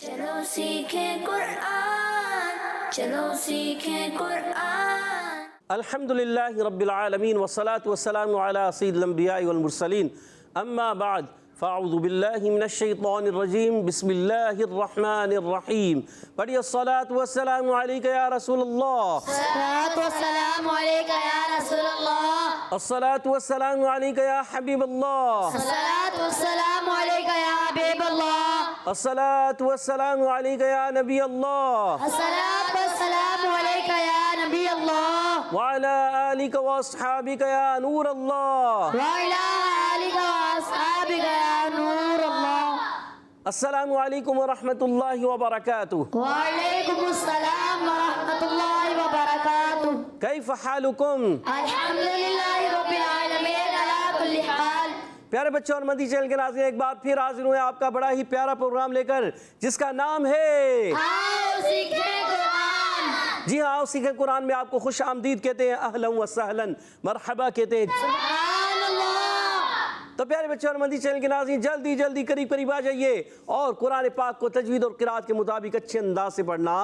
چلو سیکھیں قرآن، چلو سیکھیں قرآن۔ الحمدللہ رب العالمین والصلاة والسلام علی سید الانبیاء والمرسلین، اما بعد فاعوذ باللہ من الشیطان الرجیم، بسم اللہ الرحمن الرحیم۔ پڑھیے الصلاة والسلام علیکہ یا رسول اللہ، الصلاة والسلام علیکہ یا رسول اللہ، الصلاة والسلام علیکہ یا حبیب اللہ، الصلاة والسلام علیکہ یا حبیب اللہ، الصلاة والسلام علیکہ یا نبی اللہ، الصلاة والسلام علیکہ یا نبی اللہ، وعلی آلک واصحابک یا نور اللہ، وعلی آلک واصحابک یا نور اللہ۔ السلام علیکم ورحمۃ اللہ وبرکاتہ۔ وعلیکم السلام ورحمۃ اللہ وبرکاتہ۔ کیف حالکم؟ الحمدللہ رب العالمین علی کل حال۔ پیارے بچوں اور مدی چینل کے ناظرین، ایک بار پھر حاضر ہوئے آپ کا بڑا ہی پیارا پروگرام لے کر، جس کا نام ہے آؤ سیکھیں قرآن۔ جی ہاں، آؤ سیکھیں قرآن میں آپ کو خوش آمدید کہتے ہیں، اہلا و سہلا، مرحبا کہتے ہیں۔ سبحان اللہ۔ تو پیارے بچوں اور مدی چینل کے ناظرین، جلدی جلدی قریب آ جائیے اور قرآن پاک کو تجوید اور قرات کے مطابق اچھے انداز سے پڑھنا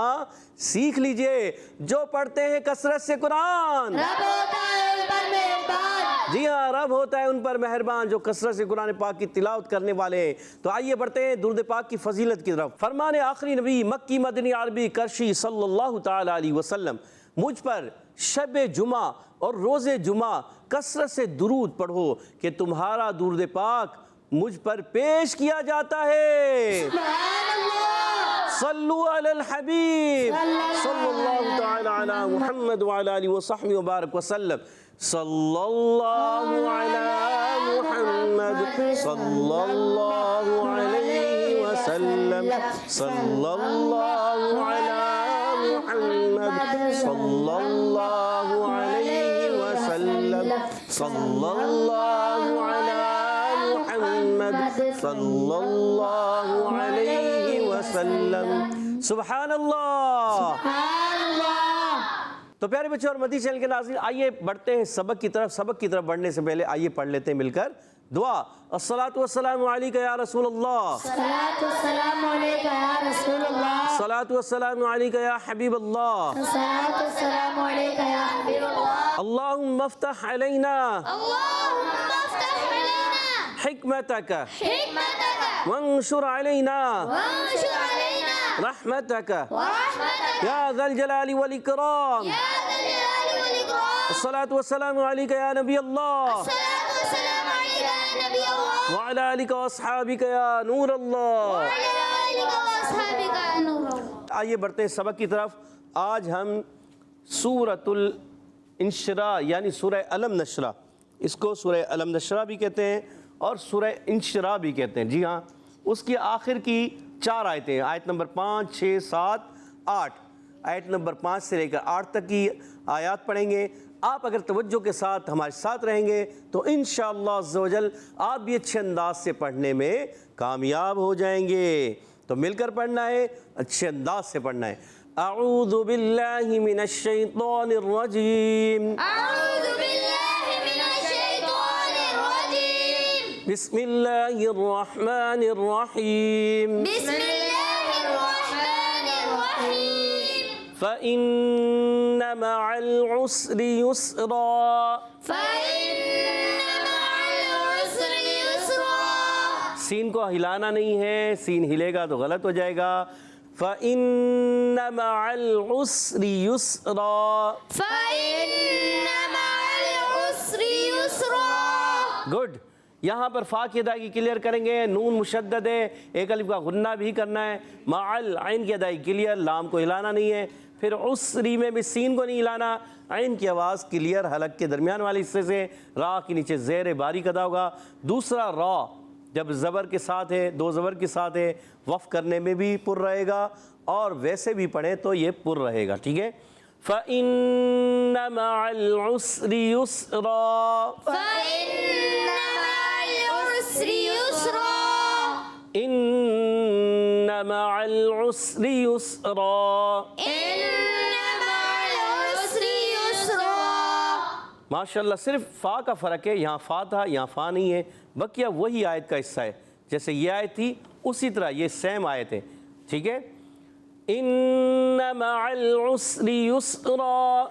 سیکھ لیجئے۔ جو پڑھتے ہیں کثرت سے قرآن، رب ہوتا ہے ان پر مہربان۔ جی ہاں، رب ہوتا ہے ان پر مہربان جو کثرت سے قرآن پاک کی تلاوت کرنے والے ہیں۔ تو آئیے بڑھتے ہیں درود پاک کی فضیلت کی طرف۔ فرمان آخری نبی مکی مدنی عربی کرشی صلی اللہ تعالی علیہ وسلم، مجھ پر شب جمعہ اور روز جمعہ کثرت سے درود پڑھو کہ تمہارا درود پاک مجھ پر پیش کیا جاتا ہے۔ سبحان اللہ۔ صلو علی الحبیب صلی اللہ تعالی علی محمد وعلی آلہ وصحبہ وبارک وسلم۔ صلی اللہ علی محمد صلی اللہ علیہ وسلم، صلی اللہ علی محمد صلی اللہ علیہ وسلم، صلی اللہ علی محمد صلی اللہ علیہ وسلم۔ سبحان اللہ۔ سبحان اللہ۔ تو پیارے بچوں اور مدی چینل کے ناظرین، آئیے بڑھتے ہیں سبق کی طرف۔ سبق کی طرف بڑھنے سے پہلے آئیے پڑھ لیتے ہیں مل کر دعا۔ الصلاۃ والسلام علیکہ یا رسول اللہ، الصلاة والسلام علیکہ یا رسول اللہ، الصلاۃ والسلام علیکہ یا حبیب اللہ، الصلاة والسلام علیکہ یا حبیب اللہ۔ اللہم افتح علینا اللہم افتح علینا حکمتک حکمتک وانشر علینا وانشر علینا رحمتک رحمتک یا ذا الجلال والاکرام۔ یا ذا الجلال والاکرام۔ الصلاۃ والسلام علیکہ یا نبی اللہ الصلاة والسلام علیکہ یا نبی اللہ، وعلی آلک واصحابک یا نور اللہ۔ وعلی آلک واصحابک یا نور اللہ۔ آئیے بڑھتے ہیں سبق کی طرف۔ آج ہم سورۃ الانشراح یعنی سورہ علم نشرہ، اس کو سورہ علم نشرہ بھی کہتے ہیں اور سورہ انشراح بھی کہتے ہیں۔ جی ہاں، اس کی آخر کی 4 آیتیں، آیت نمبر 5، 6، 7، 8، آیت نمبر 5 سے لے کر 8 تک کی آیات پڑھیں گے۔ آپ اگر توجہ کے ساتھ ہمارے ساتھ رہیں گے تو انشاءاللہ عز و جل آپ بھی اچھے انداز سے پڑھنے میں کامیاب ہو جائیں گے۔ تو مل کر پڑھنا ہے، اچھے انداز سے پڑھنا ہے۔ اعوذ باللہ من الشیطان الرجیم، اعوذ باللہ من الشیطان الرجیم، بسم اللہ الرحمن الرحیم، بسم اللہ الرحمن الرحیم۔ فإن مع العسر يسرا، فإن مع العسر يسرا، سین کو ہلانا نہیں ہے، سین ہلے گا تو غلط ہو جائے گا۔ فإن مع العسر يسرا، فإن مع العسر يسرا۔ گڈ۔ یہاں پر فا کی ادائیگی کلیئر کریں گے، نون مشدد ہے، ایک الف کا غنہ بھی کرنا ہے، مع العین کی ادائیگی کلیئر، لام کو ہلانا نہیں ہے، پھر عسری میں بھی سین کو نہیں ہلانا، عین کی آواز کلیئر حلق کے درمیان والے حصے سے، را کے نیچے زیر باریک ادا ہوگا۔ دوسرا را جب زبر کے ساتھ ہے، 2 زبر کے ساتھ ہے، وقف کرنے میں بھی پر رہے گا اور ویسے بھی پڑھیں تو یہ پر رہے گا، ٹھیک ہے۔ فَإِنَّ مَعَ الْعُسْرِ يُسْرًا، فإن مع العسر يسرا، إِنَّ مَعَ الْعُسْرِ يُسْرًا۔ إن مع العسر يسرا۔ ماشاءاللہ، صرف فا کا فرق ہے، یہاں فا تھا یہاں فا نہیں ہے، بقیہ وہی آیت کا حصہ ہے، جیسے یہ آیت تھی اسی طرح یہ سیم آیت ہے۔ ٹھیک ہے، ان مع العسر یسرا،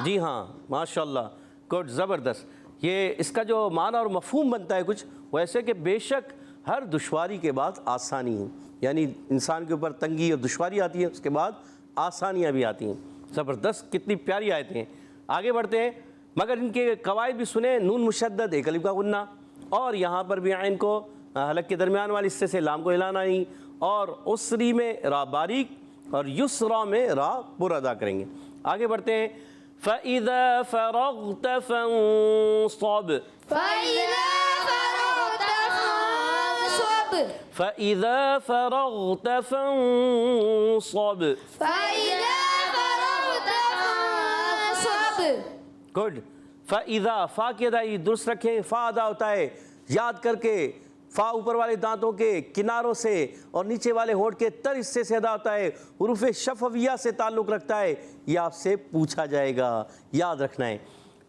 جی ہاں ماشاءاللہ، گڈ، زبردست۔ یہ اس کا جو معنی اور مفہوم بنتا ہے کچھ ویسے کہ بے شک ہر دشواری کے بعد آسانی ہے، یعنی انسان کے اوپر تنگی اور دشواری آتی ہے، اس کے بعد آسانیاں بھی آتی ہیں۔ زبردست، کتنی پیاری آیتیں ہیں۔ آگے بڑھتے ہیں، مگر ان کے قواعد بھی سنیں، نون مشدد، ایک الف کا غنہ، اور یہاں پر بھی عین کو حلق کے درمیان والے حصے سے لام کو ہلانا نہیں، اور عسری میں را باریک اور یسرا میں را پر ادا کریں گے۔ آگے بڑھتے ہیں، فَإِذَا فَرَغْتَ فَانصَبْ، فَإِذَا فَرَغْتَ فَانصَبْ، گڈ۔ فَإِذَا، فا کی ادائی درست رکھیں، فا ادا ہوتا ہے یاد کر کے، فا اوپر والے دانتوں کے کناروں سے اور نیچے والے ہونٹ کے تر حصے سے ادا ہوتا ہے، حروف شفویہ سے تعلق رکھتا ہے، یہ آپ سے پوچھا جائے گا، یاد رکھنا ہے۔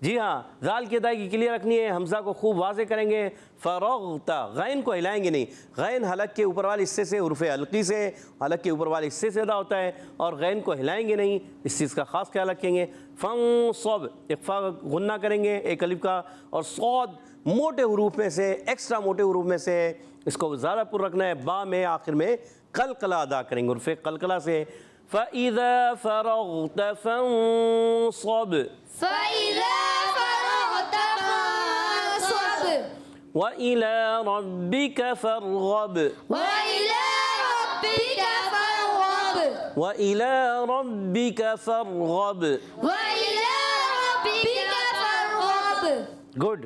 جی ہاں، ذال کی ادائیگی کلیئر رکھنی ہے، حمزہ کو خوب واضح کریں گے، فرغت، غین کو ہلائیں گے نہیں، غین حلق کے اوپر والے حصے سے، حروف حلقی سے حلق کے اوپر والے حصے سے ادا ہوتا ہے، اور غین کو ہلائیں گے نہیں، اس چیز کا خاص خیال رکھیں گے۔ فانصب، ایک فا غنہ کریں گے ایک الف کا، اور صاد موٹے حروف میں سے، ایکسٹرا موٹے حروف میں سے، اس کو زیادہ پر رکھنا ہے، با میں آخر میں قلقلہ ادا کریں گے حروف قلقلہ سے۔ فَإِذَا فَرَغْتَ فَانصَبْ، وَإِلَىٰ رَبِّكَ فَارْغَب، وَإِلَىٰ رَبِّكَ فَارْغَب، گڈ۔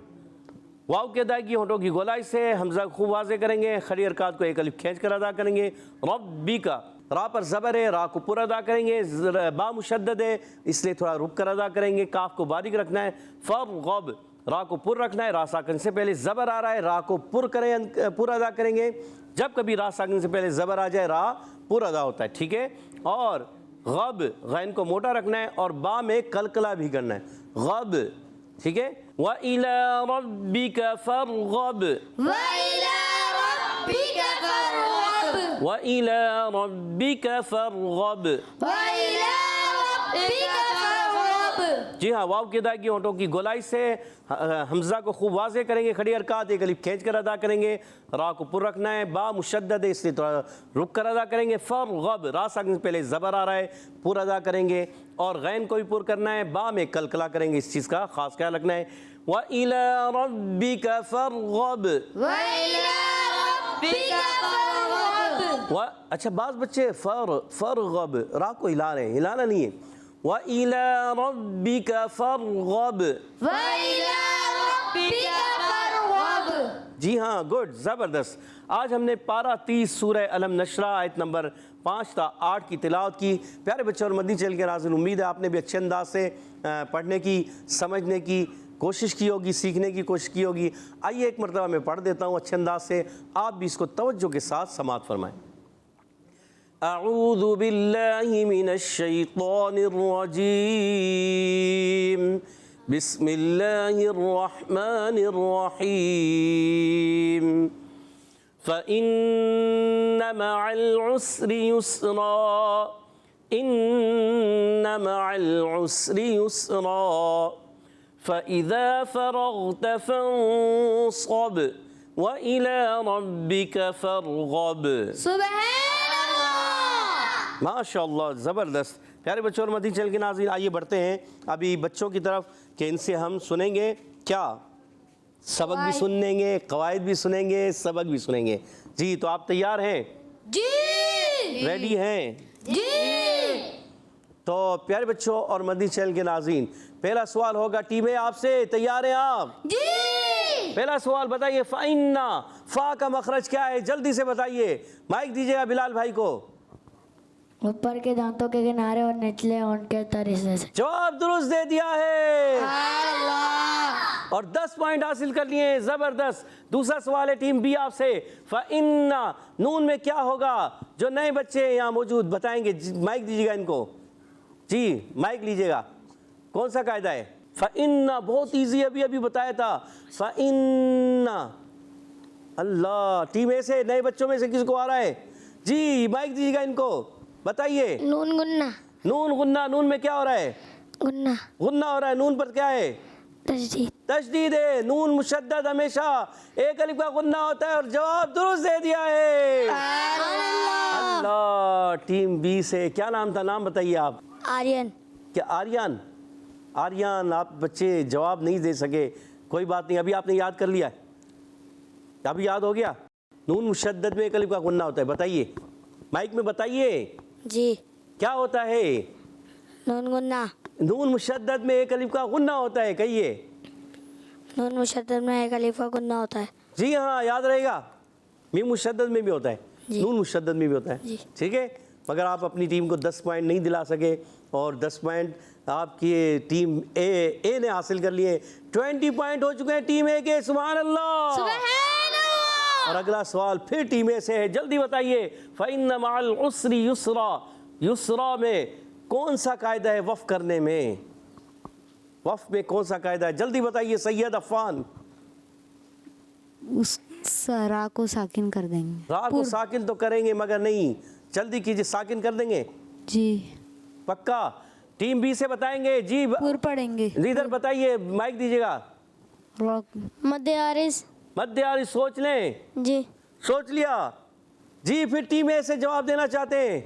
واو کی ادائیگی ہونٹوں کی گولائی سے، حمزہ خوب واضح کریں گے، کھڑی حرکات کو ایک الف کھینچ کر ادا کریں گے۔ ربک، را پر زبر ہے، را کو پر ادا کریں گے، با مشدد ہے اس لیے تھوڑا رک کر ادا کریں گے، کاف کو باریک رکھنا ہے۔ فرغب، را کو پر رکھنا ہے، را ساکن سے پہلے زبر آ رہا ہے، را کو پر ادا کریں گے، جب کبھی را ساکن سے پہلے زبر آ جائے را پر ادا ہوتا ہے، ٹھیک ہے۔ اور غب، غین کو موٹا رکھنا ہے اور با میں قلقلہ بھی کرنا ہے، غب، ٹھیک ہے۔ وَإِلَىٰ رَبِّكَ فَارْغَب، وَإِلَىٰ رَبِّكَ فَارْغَب، جی ہاں، واو کی ادائیگی ہونٹوں کی گولائی سے، حمزہ کو خوب واضح کریں گے، کھڑی حرکات ایک الف کھینچ کر ادا کریں گے، را کو پر رکھنا ہے، با مشدد ہے اس لیے تھوڑا رک کر ادا کریں گے۔ فرغب، را ساکن سے پہلے زبر آ رہا ہے، پر ادا کریں گے، اور غین کو بھی پر کرنا ہے، با میں قلقلہ کریں گے، اس چیز کا خاص خیال رکھنا ہے۔ وَإِلَىٰ رَبِّكَ فَارْغَب، اچھا بعض بچے فرغب را کو ہلا رہے ہیں، ہلانا نہیں ہے۔ وَإِلَىٰ رَبِّكَ فَارْغَب، جی ہاں، گڈ، زبردست۔ آج ہم نے پارہ 30 سورہ الم نشرہ آیت نمبر 5 تا 8 کی تلاوت کی۔ پیارے بچوں اور مدنی چینل کے ناظرین، امید ہے آپ نے بھی اچھے انداز سے پڑھنے کی، سمجھنے کی کوشش کی ہوگی، سیکھنے کی کوشش کی ہوگی۔ آئیے ایک مرتبہ میں پڑھ دیتا ہوں اچھے انداز سے، آپ بھی اس کو توجہ کے ساتھ سماعت فرمائیں۔ اعوذ باللہ من الشیطان الرجیم، بسم اللہ الرحمن الرحیم، فَإِنَّ مَعَ الْعُسْرِ يُسْرًا، إِنَّ مَعَ الْعُسْرِ يُسْرًا، فَإِذَا فَرَغْتَ فَانصَبْ، وَإِلَىٰ رَبِّكَ فَارْغَب۔ ماشاء اللہ، زبردست۔ پیارے بچوں اور مدنی چینل کے ناظرین، آئیے بڑھتے ہیں ابھی بچوں کی طرف کہ ان سے ہم سنیں گے کیا، سبق بھی سنیں گے، قواعد بھی سنیں گے، سبق بھی سنیں گے۔ جی تو آپ تیار ہیں؟ جی، ریڈی ہیں؟ جی۔ تو پیارے بچوں اور مدنی چینل کے ناظرین، پہلا سوال ہوگا ٹیمیں آپ سے، تیار ہیں آپ؟ جی۔ پہلا سوال بتائیے، فَإِنَّ، فا کا مخرج کیا ہے؟ جلدی سے بتائیے، مائک دیجیے گا بلال بھائی کو۔ اوپر کے دانتوں کے کنارے اور نچلے ہونٹ کے تر حصے سے۔ جواب درست دے دیا ہے اللہ، اور 10 پوائنٹ حاصل کر لیے، زبردست۔ دوسرا سوال ہے ٹیم بی آپ سے، فَإِنَّ، نون میں کیا ہوگا؟ جو نئے بچے یہاں موجود بتائیں گے، مائک دیجیے گا ان کو، جی مائک لیجیے گا۔ کون سا قاعدہ ہے؟ فَإِنَّ، بہت ایزی، ابھی بتایا تھا، فَإِنَّ اللہ، ٹیم اے سے نئے بچوں میں سے کس کو آ رہا ہے؟ جی مائک دیجیے گا ان کو، بتائیے۔ نون گنہ، نون غنہ، نون میں کیا ہو رہا ہے؟ گنہ، غنہ ہو رہا ہے، نون پر کیا ہے؟ تشدید، تشدید ہے، نون مشدد ہمیشہ ایک الف کا غنہ ہوتا ہے، اور جواب درست دے دیا ہے۔ اللہ، ٹیم بی سے کیا نام تھا؟ نام بتائیے آپ۔ آرین، کیا آریان؟ آریان، آپ بچے جواب نہیں دے سکے، کوئی بات نہیں، ابھی آپ نے یاد کر لیا ہے، ابھی یاد ہو گیا۔ نون مشدد میں ایک الف کا غنہ ہوتا ہے، بتائیے مائک میں بتائیے جی، کیا ہوتا ہے؟ نون گنہ، نون مشدد میں ایک الف کا غنہ ہوتا ہے، کہیے۔ نون مشدد میں ایک الف کا گنہ ہوتا ہے۔ جی ہاں، یاد رہے گا، میم مشدد میں بھی ہوتا ہے، نون مشدد میں بھی ہوتا ہے، جی۔ ٹھیک ہے۔ مگر آپ اپنی ٹیم کو 10 پوائنٹ نہیں دلا سکے، اور 10 پوائنٹ آپ کی ٹیم اے نے حاصل کر لیے۔ 20 پوائنٹ ہو چکے ہیں ٹیم اے کے، سبحان اللہ۔ اور اگلا سوال پھر ٹیم اے سے ہے، جلدی بتائیے۔ فَإِنَّ مَعَ الْعُسْرِ يُسْرًا، یسرا میں کون سا قاعدہ ہے وقف کرنے میں؟ وقف میں کون سا قاعدہ ہے؟ جلدی بتائیے سید عفان۔ اس را کو ساکن کر دیں گے۔ را کو ساکن تو کریں گے، مگر نہیں، جلدی کیجیے، ساکن کر دیں گے جی، پکا؟ ٹیم بی سے بتائیں گے جی، پور پڑھیں گے۔ لیڈر بتائیے، مائک دیجیے گا۔ مد عارض، مد عارض، سوچ لیں، جی، سوچ لیا؟ جی پھر ٹیم اے سے جواب دینا چاہتے ہیں۔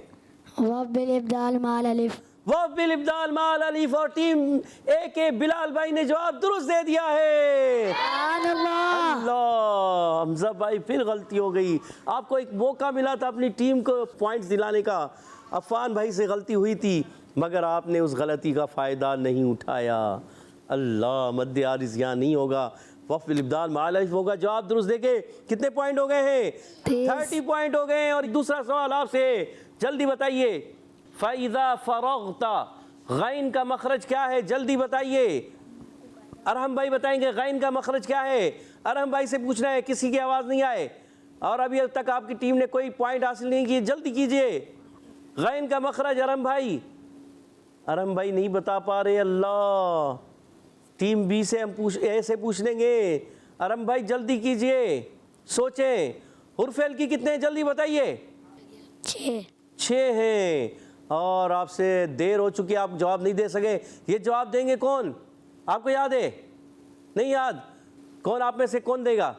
وقف بالابدال مال الف، وقف بالابدال مال الف، اور ٹیم اے کے بلال بھائی نے جواب درست دے دیا ہے۔ سبحان اللہ۔ اللہ، حمزہ بھائی پھر غلطی ہو گئی، آپ کو ایک موقع ملا تھا اپنی ٹیم کو پوائنٹس دلانے کا، عفان بھائی سے غلطی ہوئی تھی، مگر آپ نے اس غلطی کا فائدہ نہیں اٹھایا۔ اللہ، مد عارض یہاں نہیں ہوگا، وقف بالابدال مال الف ہوگا۔ جواب درست دے کے کتنے پوائنٹ ہو گئے ہیں؟ 30 پوائنٹ ہو گئے ہیں۔ اور دوسرا سوال آپ سے، جلدی بتائیے۔ فَإِذَا فَرَغْتَ، غین کا مخرج کیا ہے؟ جلدی بتائیے۔ ارحم بھائی بتائیں گے غین کا مخرج کیا ہے؟ ارحم بھائی سے پوچھنا ہے، کسی کی آواز نہیں آئے، اور ابھی تک آپ کی ٹیم نے کوئی پوائنٹ حاصل نہیں کیے، جلدی کیجئے۔ غین کا مخرج ارحم بھائی، ارحم بھائی نہیں بتا پا رہے۔ اللہ، ٹیم بی سے ہم اے سے پوچھ لیں گے۔ ارحم بھائی جلدی کیجئے، سوچیں۔ حرف ال کی کتنے ہیں؟ جلدی بتائیے۔ 6 ہیں، اور آپ سے دیر ہو چکی، آپ جواب نہیں دے سکے۔ یہ جواب دیں گے کون؟ آپ کو یاد ہے؟ نہیں یاد؟ کون آپ میں سے کون دے گا؟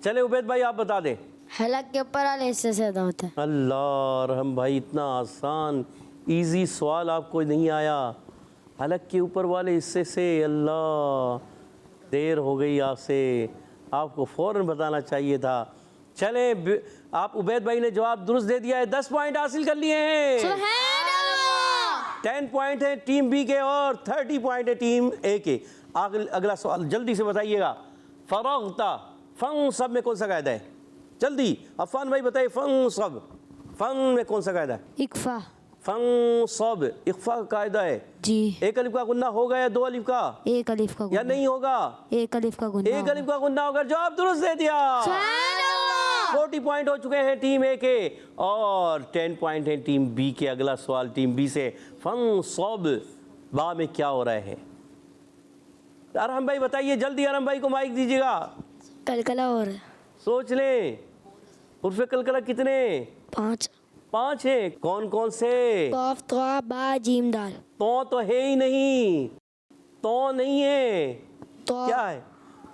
چلے عبید بھائی آپ بتا دیں۔ حلق کے اوپر والے حصے سے ادا ہوتا ہے۔ اللہ، رحم بھائی اتنا آسان ایزی سوال آپ کو نہیں آیا، حلق کے اوپر والے حصے سے۔ اللہ، دیر ہو گئی آپ سے، آپ کو فوراً بتانا چاہیے تھا۔ چلیں، آپ عبید بھائی نے جواب درست دے دیا ہے، 10 پوائنٹ حاصل کر لیے ہیں۔ سبحان اللہ۔ 10 پوائنٹ ہیں ٹیم بی کے، اور 30 پوائنٹ ہے ٹیم اے کے۔ اگلا سوال جلدی سے بتائیے گا۔ فرغتا، فانصب میں کون سا قاعدہ ہے؟ جلدی عفان بھائی بتائیے، فانصب، فن میں کون سا قاعدہ ہے؟ اکفا، فانصب، اخفا کا قاعدہ ہے۔ جی، ایک الف کا غنہ ہوگا یا 2 الف کا؟ ایک الف کا یا گنہ، نہیں ہوگا؟ ایک الف کا گنہ ایک الف کا غنہ ہوگا۔ جواب درست دے دیا۔ سبحان اللہ۔ 40 پوائنٹ ہو چکے ہیں ٹیم اے کے، اور 10 پوائنٹ ہیں ٹیم بی کے۔ اگلا سوال ٹیم بی سے، فانصب، با میں کیا ہو رہا ہے؟ ارحم بھائی بتائیے جلدی، ارحم بھائی کو مائک دیجیے گا۔ کلکلا اور سوچ لیں، حرف کلکلہ کتنے؟ 5 ہیں۔ کون کون سے؟ قاف طا با جیم دال۔ تو ہے ہی نہیں، تو نہیں ہے، تو کیا ہے؟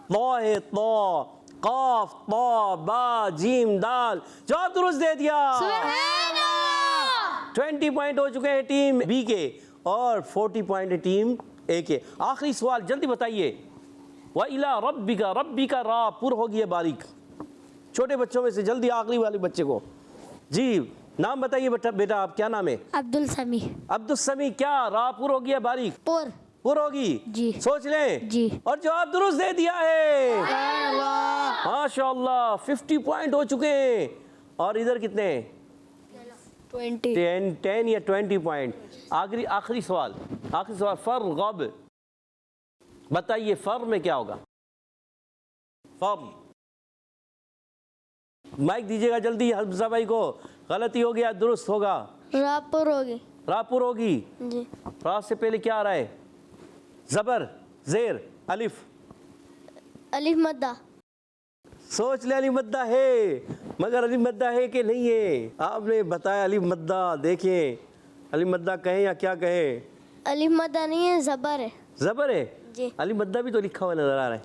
طا ہے، طا، قاف طا با جیم دال۔ جواب درست دے دیا۔ سبحان اللہ۔ 20 پوائنٹ ہو چکے ہیں ٹیم بی کے، اور 40 پوائنٹ ہے ٹیم اے کے۔ آخری سوال جلدی بتائیے۔ وَإِلَىٰ رَبِّكَ، ربی کا را پر ہوگی ہے باریک، چھوٹے بچوں میں سے جلدی آخری والے بچے کو۔ جی نام بتائیے بیٹا، آپ کیا نام ہے؟ عبد السمی۔ عبد السمی، کیا را پر ہوگی ہے باریک؟ پر، پر ہوگی؟ جی۔ سوچ لیں۔ جی۔ اور جواب درست دے دیا ہے۔ سبحان اللہ۔ ماشاء اللہ، 50 پوائنٹ ہو چکے ہیں، اور ادھر کتنے ہیں؟ 10 یا 20 پوائنٹ۔ آخری سوال، فرغب، بتائیے فر میں کیا ہوگا؟ فر، مائک دیجیے گا جلدی حمزہ بھائی کو۔ غلطی ہو گیا، درست ہوگا۔ را پر ہوگی۔ را پر ہوگی۔ جی۔ را سے پہلے کیا آ رہا ہے؟ زبر، زیر، الف، الف مدہ۔ سوچ لیں علی مدہ ہے، مگر علی مدہ ہے کہ نہیں ہے؟ آپ نے بتایا علی مدہ، دیکھیں علی مدہ کہیں یا کیا کہیں؟ الف مدہ نہیں ہے، زبر ہے زبر ہے؟ جی علی مدہ بھی تو لکھا ہوا نظر آ رہا ہے،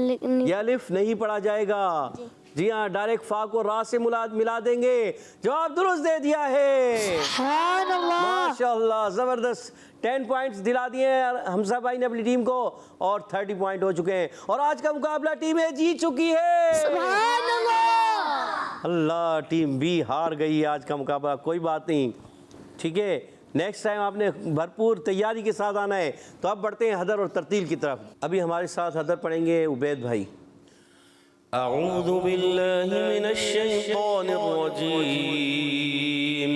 لیکن یہ الف نہیں پڑھا جائے گا۔ جی ہاں، ڈائریکٹ فا کو را سے ملا دیں گے۔ جواب درست دے دیا ہے، سبحان اللہ، ماشاءاللہ، زبردست۔ 10 پوائنٹس دلا دیے ہیں حمزہ بھائی نے اپنی ٹیم کو، اور 30 پوائنٹ ہو چکے ہیں، اور آج کا مقابلہ ٹیم اے جیت چکی ہے۔ سبحان اللہ۔ اللہ، ٹیم بی ہار گئی ہے آج کا مقابلہ، کوئی بات نہیں، ٹھیک ہے، نیکسٹ ٹائم آپ نے بھرپور تیاری کے ساتھ آنا ہے۔ تو اب بڑھتے ہیں حدر اور ترتیل کی طرف۔ ابھی ہمارے ساتھ حدر پڑھیں گے عبید بھائی۔ اعوذ باللہ من الشیطان الرجیم،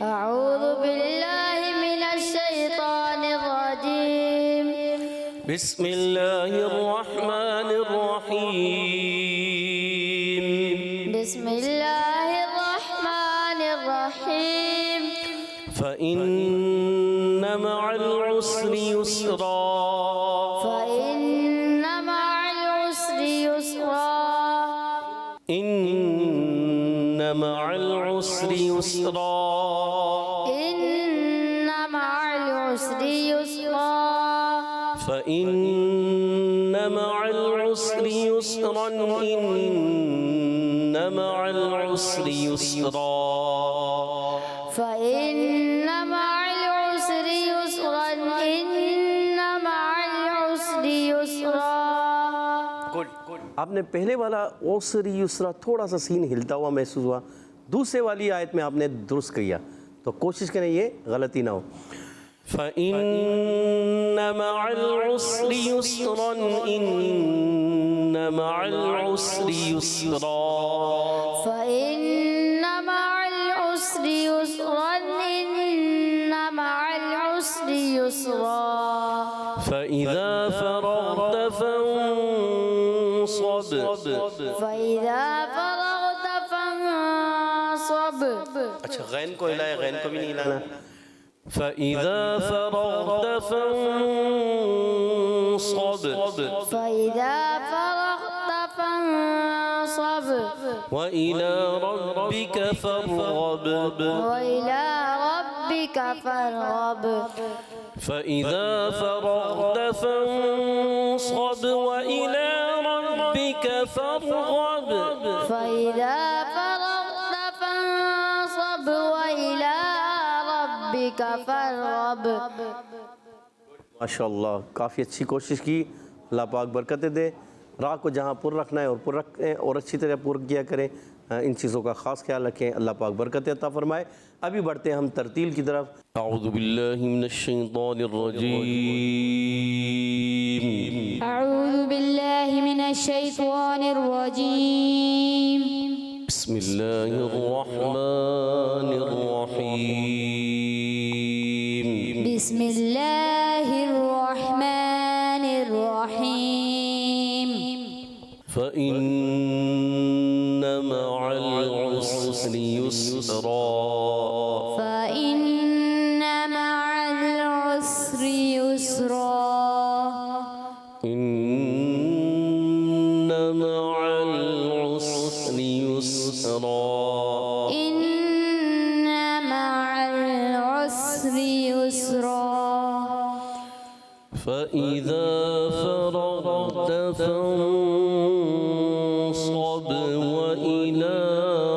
اعوذ باللہ من الشیطان الرجیم، بسم اللہ الرحمن الرحیم، بسم اللہ الرحمن الرحیم، فإن مع العسر يسرا، فإن مع العسر يسرا، إن مع العسر يسرا، إن مع العسر يسرا، فإن مع العسر يسرا، إن مع العسر يسرا، فإن مع العسر يسرا، إن مع العسر يسرا۔ آپ نے پہلے والا عسر یسرا تھوڑا سا سین ہلتا ہوا محسوس ہوا، دوسرے والی آیت میں آپ نے درست کیا، تو کوشش کریں یہ غلطی نہ ہو۔ فَإِنَّ مَعَ الْعُسْرِ يُسْرًا، إِنَّ مَعَ الْعُسْرِ يُسْرًا، فإن مع العسر يسرا، إن مع العسر يسرا، فَإِذَا فَرَغْتَ فَانصَبْ، فإذا فرغت فانصب، اچھا غین کو ہلائے، غین کو بھی نہیں ہلانا۔ فَإِذَا فَرَغْتَ فَانصَبْ، فإذا فرغت فانصب، وَإِلَى رَبِّكَ فَارْغَب، وإلى ربك فارغب، فَإِذَا فَرَغْتَ فَانصَبْ، وَإِلَى رَبِّكَ فَارْغَب، فإذا فرغت فانصب، وإلى ربك فارغب۔ ماشاءاللہ، کافی اچھی کوشش کی، اللہ پاک برکتیں دے۔ راہ کو جہاں پر رکھنا ہے اور پر رکھیں، اور اچھی طرح پر کیا کریں، ان چیزوں کا خاص خیال رکھیں، اللہ پاک برکتیں عطا فرمائے۔ ابھی بڑھتے ہیں ہم ترتیل کی طرف۔ اعوذ باللہ من الشیطان الرجیم، أعوذ بالله من الشيطان الرجيم، بسم اللہ الرحمن الرحیم، بسم الله الرحمن الرحيم، فإن مع العسر يسرا، فإن مع العسر يسرا، إن مع العسر يسرا، إن مع العسر يسرا، فإذا فرغت فانصب، وإلى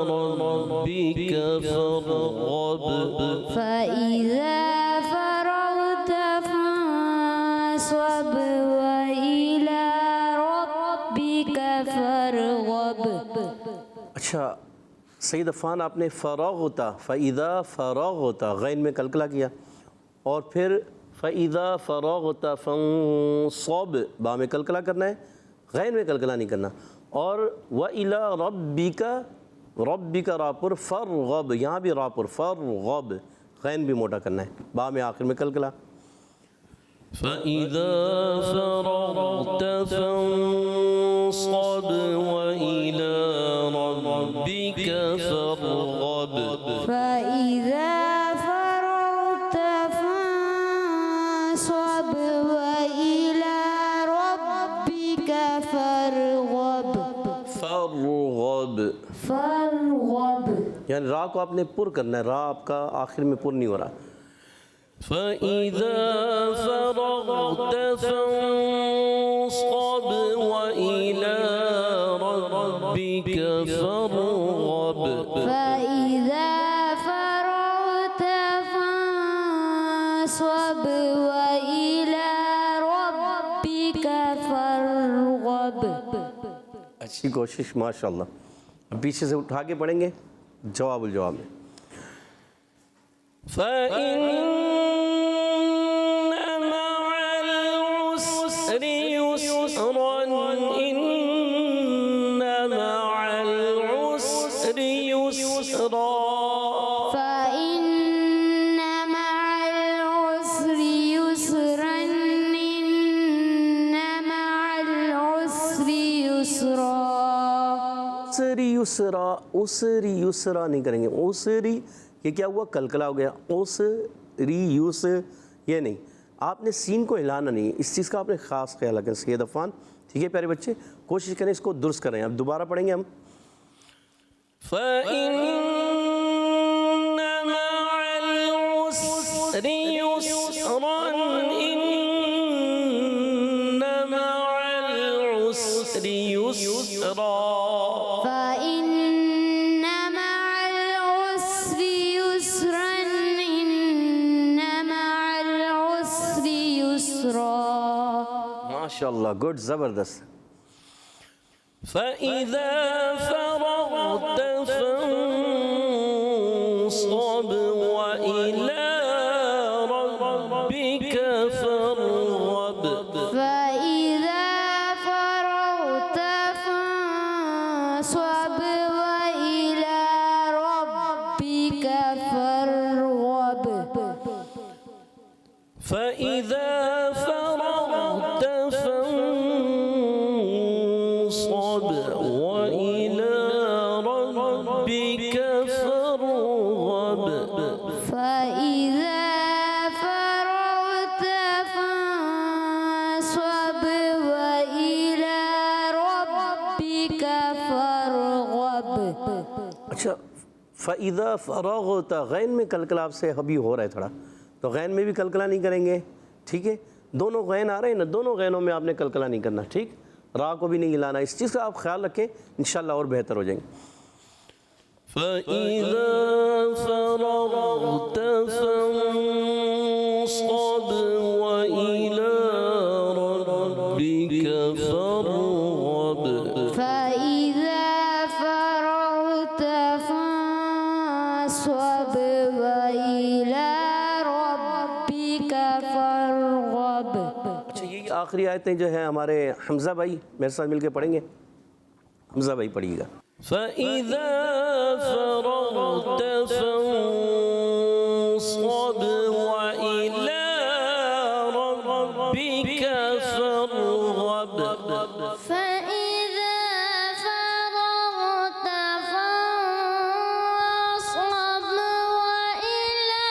ربك فارغب، فإذا فرغت فانصب، وإلى ربك فارغب۔ اچھا سید عفان، آپ نے فراغتا، فَإِذَا فَرَغْتَ غین میں کلکلا کیا، اور پھر فَإِذَا فَرَغْتَ فَانصَبْ با میں کلکلا کرنا ہے، غین میں کلکلا نہیں کرنا، اور وَإِلَى رَبِّكَ، رَبِّكَ را پر، فَرْغَب یہاں بھی را پر، فَرْغَب غین بھی موٹا کرنا ہے، با میں آخر میں کلکلا۔ فَإِذَا فَرَغْتَ فَانصَبْ، وَإِلَى رَبِّكَ فَارْغَب، فإذا فرغت فانصب، وإلى ربك فارغب۔ فارغب، فارغب. یعنی را کو آپ نے پر کرنا ہے، را آپ کا آخر میں پر نہیں ہو رہا. فَإِذَا فَرَغْتَ فَانصَبْ وَإِلَى رَبِّكَ فَارْغَب. فإذا فرغت فانصب وإلى ربك فارغب. اچھی کوشش ماشاءاللہ. اب پیچھے سے اٹھا کے پڑھیں گے جواب الجواب میں. فَإِنَّ مَعَ الْعُسْرِ يُسْرًا إِنَّ مَعَ الْعُسْرِ يُسْرًا. فإن مع العسر يسرا إن مع العسر يسرا. اسری یسرا، اسری یسرا نہیں کریں گے. اسری یہ کیا ہوا؟ کلکلا ہو گیا. اسری یس یہ نہیں، آپ نے سین کو ہلانا نہیں، اس چیز کا آپ نے خاص خیال رکھیں. سید عفان ٹھیک ہے پیارے بچے، کوشش کریں اس کو درست کریں. اب دوبارہ پڑھیں گے ہم. فَإِنَّ مَعَ الْعُسْرِ يُسْرًا إِنَّ مَعَ الْعُسْرِ يُسْرًا. فإن مع العسر يسرا إن مع العسر يسرا. ماشاءاللہ، گڈ، زبردست. فَإِذَا فَرَغْتَ فَانصَبْ وَإِلَى رَبِّكَ فَارْغَب. فإذا فرغت فانصب وإلى ربك فارغب. فَإِذَا فَرَغْتَ فَانصَبْ وَإِلَى رَبِّكَ فَارْغَب. فإذا فرغت فانصب وإلى ربك فارغب. اچھا، فَإِذَا فَرَغْتَ غین میں کلکلا آپ سے ابھی ہو رہا ہے تھوڑا، تو غین میں بھی کلکلا نہیں کریں گے. ٹھیک ہے، دونوں غین آ رہے ہیں نا، دونوں غینوں میں آپ نے کلکلا نہیں کرنا. ٹھیک، را کو بھی نہیں ہلانا. اس چیز کا آپ خیال رکھیں، انشاءاللہ اور بہتر ہو جائیں گے. فَإِذَا فَرَغْتَ فَانصَبْ وَإِلَى رَبِّكَ فَارْغَب. فإذا فرغت فانصب وإلى ربك فارغب. اچھا، یہ آخری آیتیں جو ہیں ہمارے حمزہ بھائی میرے ساتھ مل کے پڑھیں گے. حمزہ بھائی پڑھیے گا. فَإِذَا فَرَغْتَ فَانصَبْ وَإِلَى رَبِّكَ فَارْغَب. فإذا فرغت فانصب وإلى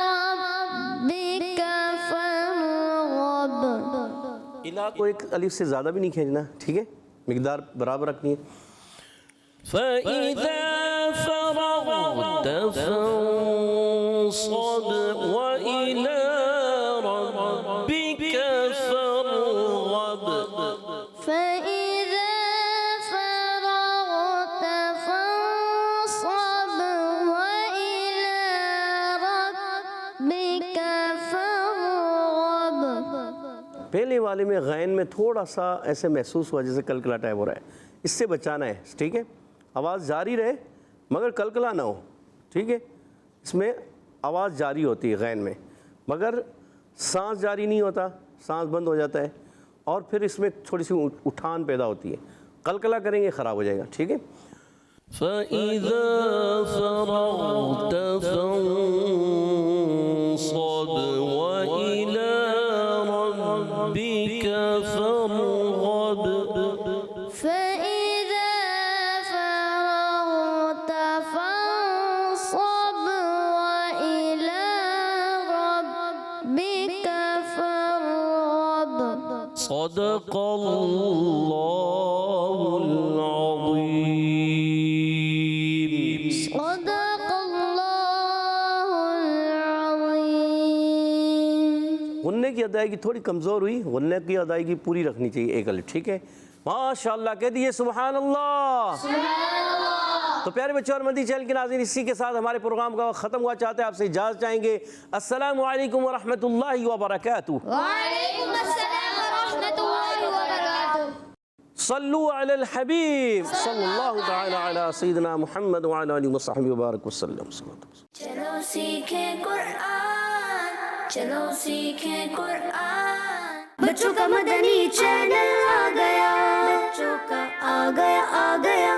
ربك فارغب. الہ کو ایک الف سے زیادہ بھی نہیں کھینچنا. ٹھیک ہے، مقدار برابر رکھنی ہے. فَإِذَا فَرَغْتَ فَانصَبْ وَإِلَى رَبِّكَ فَارْغَب. فإذا فرغت فانصب وإلى ربك فارغب. پہلے والے میں غین میں تھوڑا سا ایسے محسوس ہوا جیسے کلکلا ٹائپ ہو رہا ہے، اس سے بچانا ہے. ٹھیک ہے، آواز جاری رہے مگر کلکلا نہ ہو. ٹھیک ہے، اس میں آواز جاری ہوتی ہے غین میں، مگر سانس جاری نہیں ہوتا، سانس بند ہو جاتا ہے، اور پھر اس میں تھوڑی سی اٹھان پیدا ہوتی ہے. کلکلا کریں گے خراب ہو جائے گا. ٹھیک ہے. فَإِذَا فَرَغْتَ فَانصَبْ وَإِلَى رَبِّكَ فَارْغَب. فإذا فرغت فانصب وإلى ربك فارغب. صدق الله کی ادائیگی تھوڑی کمزور ہوئی، غنہ کی ادائیگی پوری رکھنی چاہیے، ایک الف، ٹھیک ہے؟ ماشاءاللہ کہہ دیجئے سبحان اللہ۔ تو پیارے بچوں اور مدنی چینل کے ناظرین، اسی کے ساتھ ہمارے پروگرام کا وقت ختم ہوا، چاہتے ہیں آپ سے اجازت چاہیں گے۔ السلام علیکم ورحمۃ اللہ وبرکاتہ۔ وعلیکم السلام ورحمۃ اللہ وبرکاتہ۔ صلو علی الحبیب صلی اللہ تعالی علی سیدنا محمد وعلی آلہ وصحبہ وبارک وسلم۔ چلو سیکھیں قرآن، چلو سیکھیں قرآن، بچوں کا مدنی چینل آ گیا، بچوں کا آ گیا